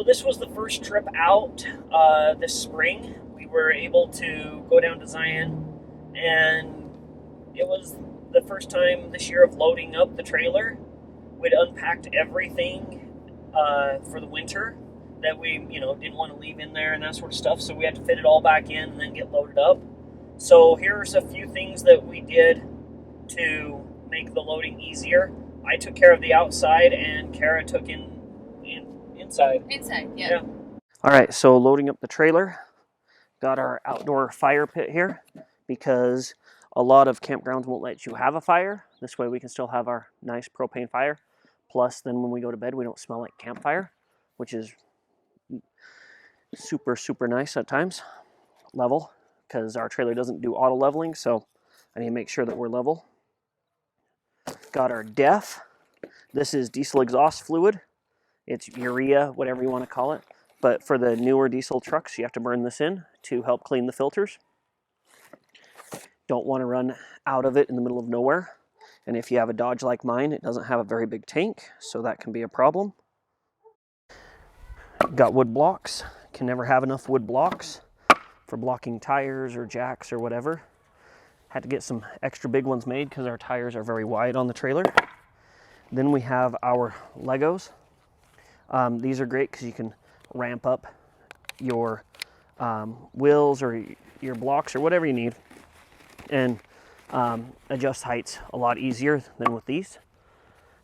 So this was the first trip out this spring. We were able to go down to Zion, and it was the first time this year of loading up the trailer. We'd unpacked everything for the winter that we, didn't want to leave in there and that sort of stuff. So we had to fit it all back in and then get loaded up. So here's a few things that we did to make the loading easier. I took care of the outside, and Kara took inside. Inside, yeah. All right, so loading up the trailer. Got our outdoor fire pit here because a lot of campgrounds won't let you have a fire. This way we can still have our nice propane fire. Plus, then when we go to bed, we don't smell like campfire, which is super, super nice at times. Level, because our trailer doesn't do auto leveling, so I need to make sure that we're level. Got our DEF. This is diesel exhaust fluid. It's urea, whatever you want to call it. But for the newer diesel trucks, you have to burn this in to help clean the filters. Don't want to run out of it in the middle of nowhere. And if you have a Dodge like mine, it doesn't have a very big tank, so that can be a problem. Got wood blocks. Can never have enough wood blocks for blocking tires or jacks or whatever. Had to get some extra big ones made because our tires are very wide on the trailer. Then we have our Legos. These are great because you can ramp up your wheels or your blocks or whatever you need, and adjust heights a lot easier than with these.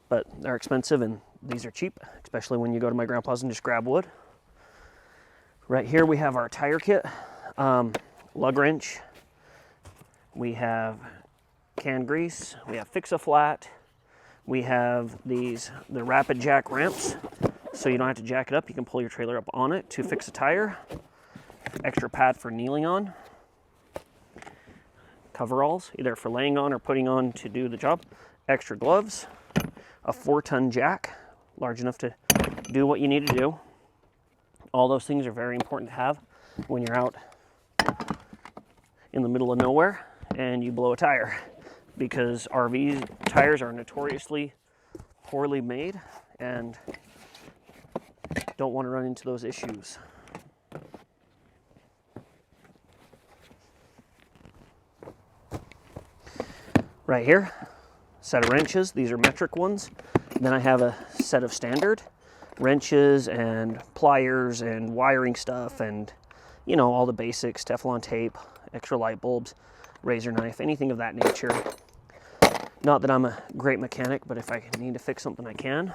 But they're expensive, and these are cheap, especially when you go to my grandpa's and just grab wood. Right here we have our tire kit, lug wrench. We have can grease. We have Fix-A-Flat. We have the rapid jack ramps, so you don't have to jack it up. You can pull your trailer up on it to fix a tire. Extra pad for kneeling on. Coveralls, either for laying on or putting on to do the job. Extra gloves. A 4-ton jack, large enough to do what you need to do. All those things are very important to have when you're out in the middle of nowhere and you blow a tire, because RV tires are notoriously poorly made and don't want to run into those issues. Right here, set of wrenches. These are metric ones. Then I have a set of standard wrenches and pliers and wiring stuff and, all the basics, Teflon tape, extra light bulbs, razor knife, anything of that nature. Not that I'm a great mechanic, but if I need to fix something, I can.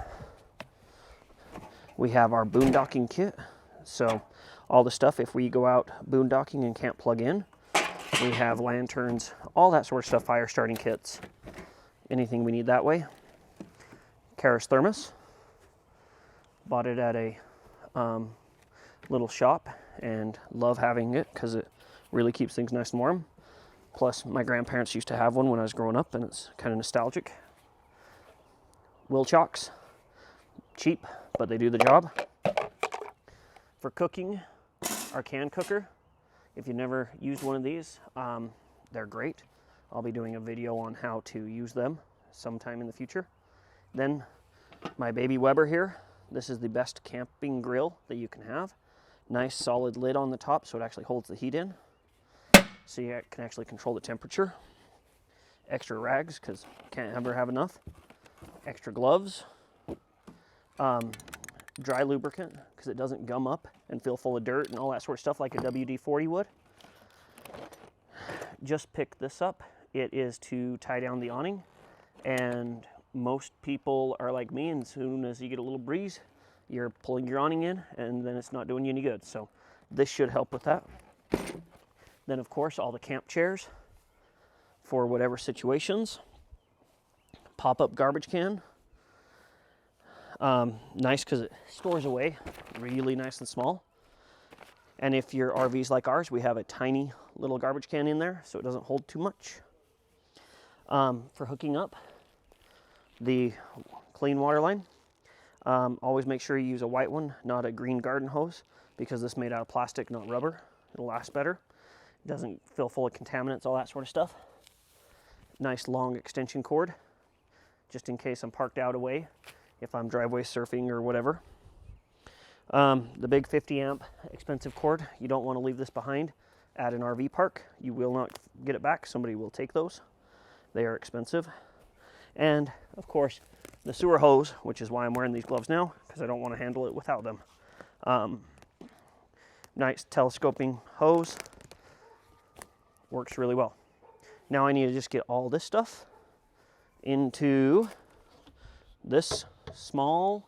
We have our Boondocking Kit. So all the stuff, if we go out boondocking and can't plug in, we have lanterns, all that sort of stuff, fire starting kits, anything we need that way. Kara's thermos. Bought it at a little shop and love having it because it really keeps things nice and warm. Plus, my grandparents used to have one when I was growing up, and it's kind of nostalgic. Wheel chocks. Cheap, but they do the job. For cooking, our can cooker. If you've never used one of these, they're great. I'll be doing a video on how to use them sometime in the future. Then my baby Weber here. This is the best camping grill that you can have. Nice solid lid on the top so it actually holds the heat in. So you can actually control the temperature. Extra rags because can't ever have enough. Extra gloves. Dry lubricant because it doesn't gum up and feel full of dirt and all that sort of stuff like a WD-40 would. Just picked this up. It is to tie down the awning, and most people are like me, and as soon as you get a little breeze, you're pulling your awning in and then it's not doing you any good. So this should help with that. Then of course all the camp chairs for whatever situations. Pop-up garbage can. Nice because it stores away really nice and small. And if your RV's like ours, we have a tiny little garbage can in there so it doesn't hold too much. For hooking up the clean water line, always make sure you use a white one, not a green garden hose, because this is made out of plastic, not rubber. It'll last better. It doesn't fill full of contaminants, all that sort of stuff. Nice long extension cord, just in case I'm parked out away, if I'm driveway surfing or whatever. The big 50 amp expensive cord, you don't want to leave this behind at an RV park. You will not get it back. Somebody will take those. They are expensive. And of course, the sewer hose, which is why I'm wearing these gloves now, because I don't want to handle it without them. Nice telescoping hose. Works really well. Now I need to just get all this stuff into this small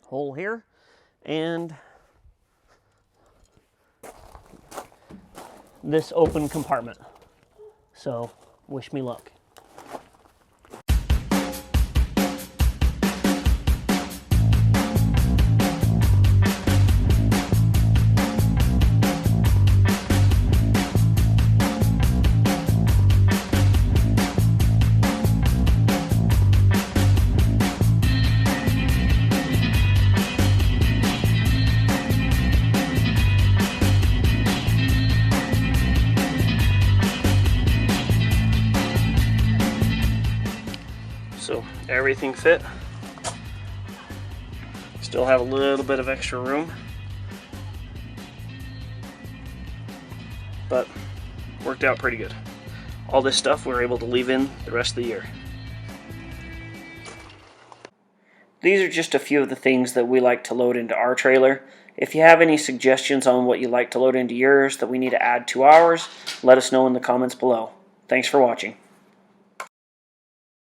hole here and this open compartment. So wish me luck. So everything fit. Still have a little bit of extra room, but worked out pretty good. All this stuff we're able to leave in the rest of the year. These are just a few of the things that we like to load into our trailer. If you have any suggestions on what you'd like to load into yours that we need to add to ours, let us know in the comments below. Thanks for watching.